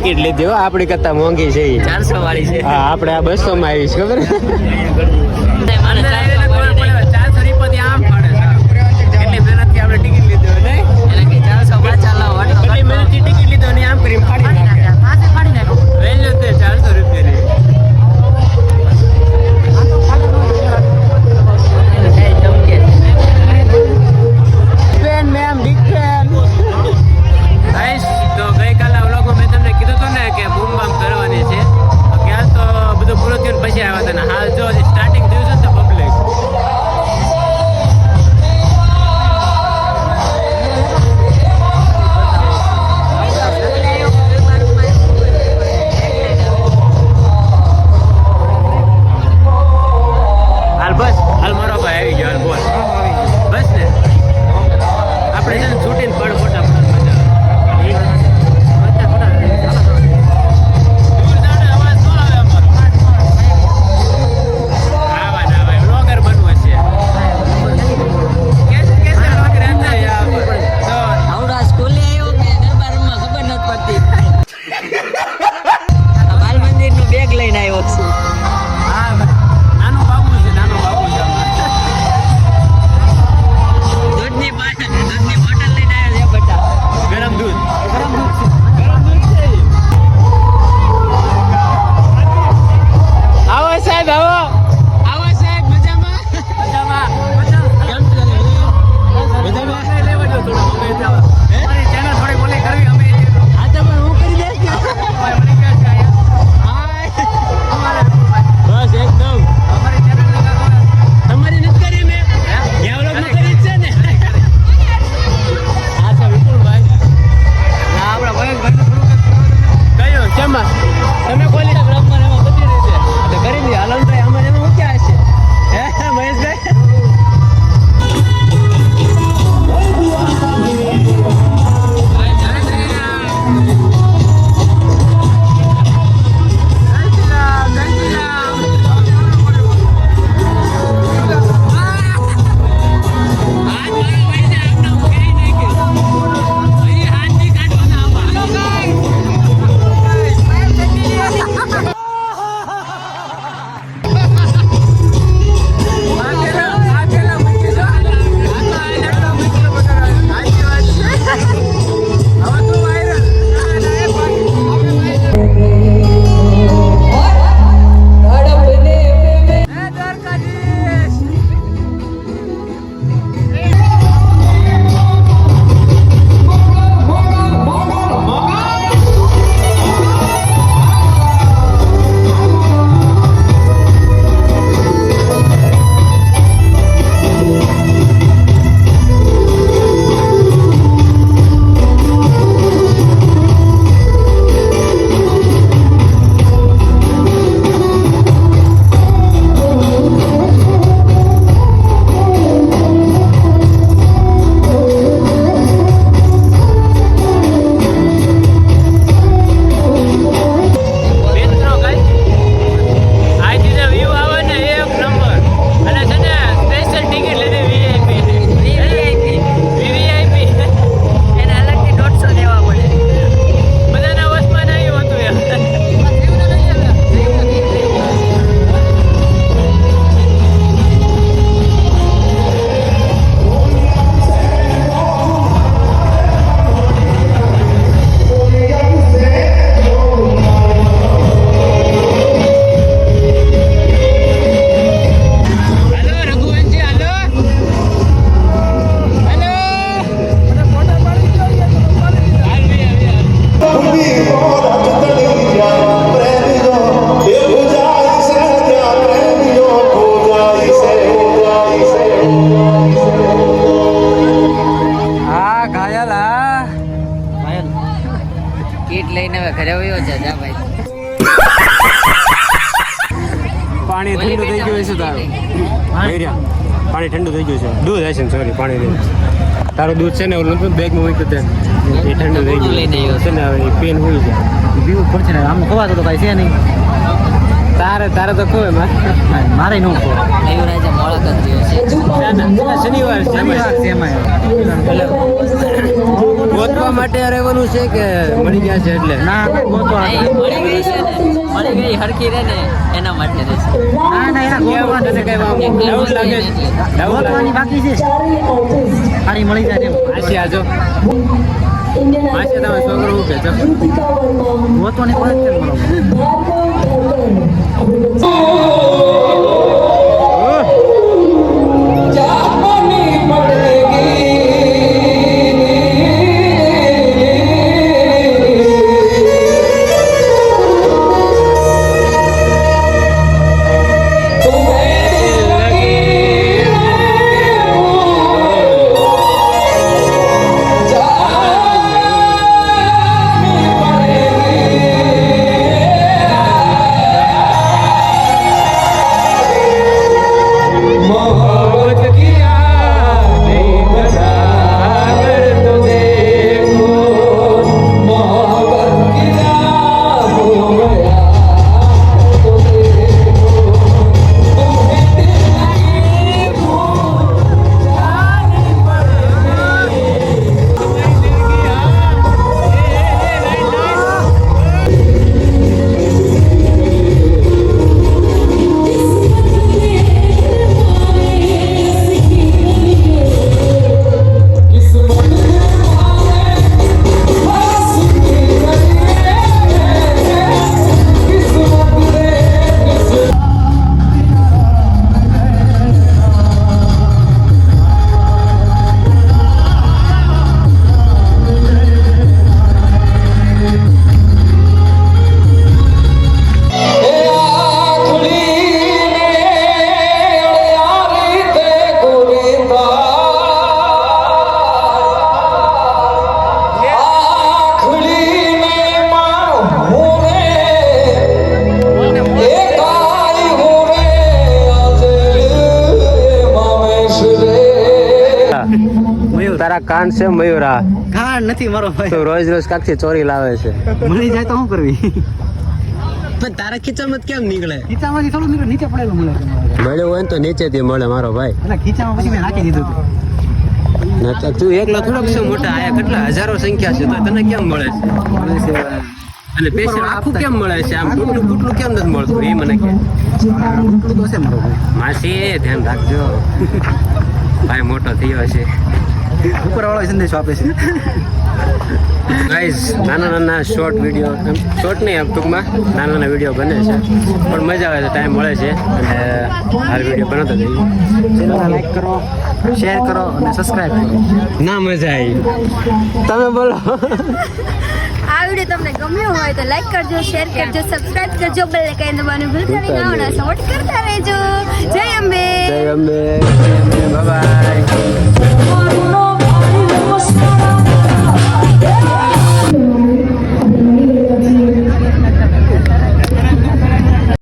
Ticket લીધી હો, આપણી કરતા મોંઘી છે 400 વાળી છે. હા, આપણે આ 200 માં આવીશ ખબર. કેટલી મહેનતથી આપણે ટિકિટ લીધો નહીં, એટલે કે 400 પાછા લાવો કેટલી મહેનતથી ટિકિટ લીધો ને આમ કરીને ફાડી નાખે. વેલ્યુ તે 400 રૂપિયાની. તો ગઈકાલે વ્લોગમાં મેં તમને કીધું હતું ને કે બૂમ બામ કરવાની છે, ક્યાં તો બધું પૂરું થયું પછી આવ્યા હતા ને હાલ જો સ્ટાર્ટિંગ થયું છે ને તો પબ્લિક હાલ બસ હાલ મારો ભાઈ આવી ગયો. હાલ બોલ બસ ને આપણે છે ને છૂટીને પડ ફોટા પાણી ઠંડુ થઈ ગયું છે તારું. પાણી ઠંડુ થઈ ગયું છે. દૂધ હશે ને, સોરી પાણી નહીં. તારું દૂધ છે ને ઓલું બેગમાં મૂક્યું તે એ ઠંડુ થઈ ગયું છે ને, હવે પેન હોય છે પીવું પડશે ને. આમ ખવાતું તો કાંઈ છે નહીં. તારે તો ખોવે મારે ન ખોવે. શનિવાર છે એમાં ગોતવા ગોતવા માટે રહેવાનું છે કે મળી ગયા છે એટલે ના ગોતવા નહીં, મળી ગઈ છે ને મળી ગઈ હરખી રે ને એના માટે રહેશે. ના એના ગોતવા તને કઈ આમ doubt લાગે છે? Doubt ગોતવાની લાગે? બાકી છે સારી મળી જાય એમ. માસી આજો માસી તમે છોકરો હું કે છો ગોતવાની કોઈ જ છે બરોબર. તારા કાન છે મયુરા કાન નથી મારો ભાઈ. તો રોજ રોજ કાકથી ચોરી લાવે છે મળી જાય તો શું કરવી? પણ તારા ખીચામાં કેમ નીકળે ખીચામાંથી થોડું નીકળે, નીચે પડેલું મળે છે મારા ભાઈ. મળ્યો હોય ને તો નીચેથી મળે મારો ભાઈ એટલે ખીચામાં પછી મેં નાખી દીધું હતું. ના તો તું એકલો થોડોક છે મોટા આયા કેટલા હજારો સંખ્યા છે તો તને કેમ મળે છે મળે છે અને પેશન્ટ આખું કેમ મળે છે આમ ટૂટલું ટૂટલું કેમ નથી મળતું એ મને કે એટલું તો હશે મારો ભાઈ. માસી ધ્યાન રાખજો ભાઈ મોટો થયો છે ઉપરવાળો સંદેશો આપે છે. ગાઈઝ નાના નાના શોર્ટ વિડીયો શોર્ટ નહીં આમ ટૂંકમાં નાના નાના વિડીયો બને છે પણ મજા આવે છે ટાઈમ મળે છે અને હાલ વિડીયો બનાવતો જઈએ ચેનલને લાઈક કરો, શેર કરો અને સબસ્ક્રાઇબ કરો. ના મજા આવી તમે બોલો આ વિડીયો તમને ગમ્યો હોય તો લાઈક કરજો, શેર કરજો, સબસ્ક્રાઇબ કરજો, બેલ આઇકન દબાવવાનું ભૂલતા નહીં. નવા નવા સપોર્ટ કરતા રહેજો. જય અંબે. જય અંબે બાબા.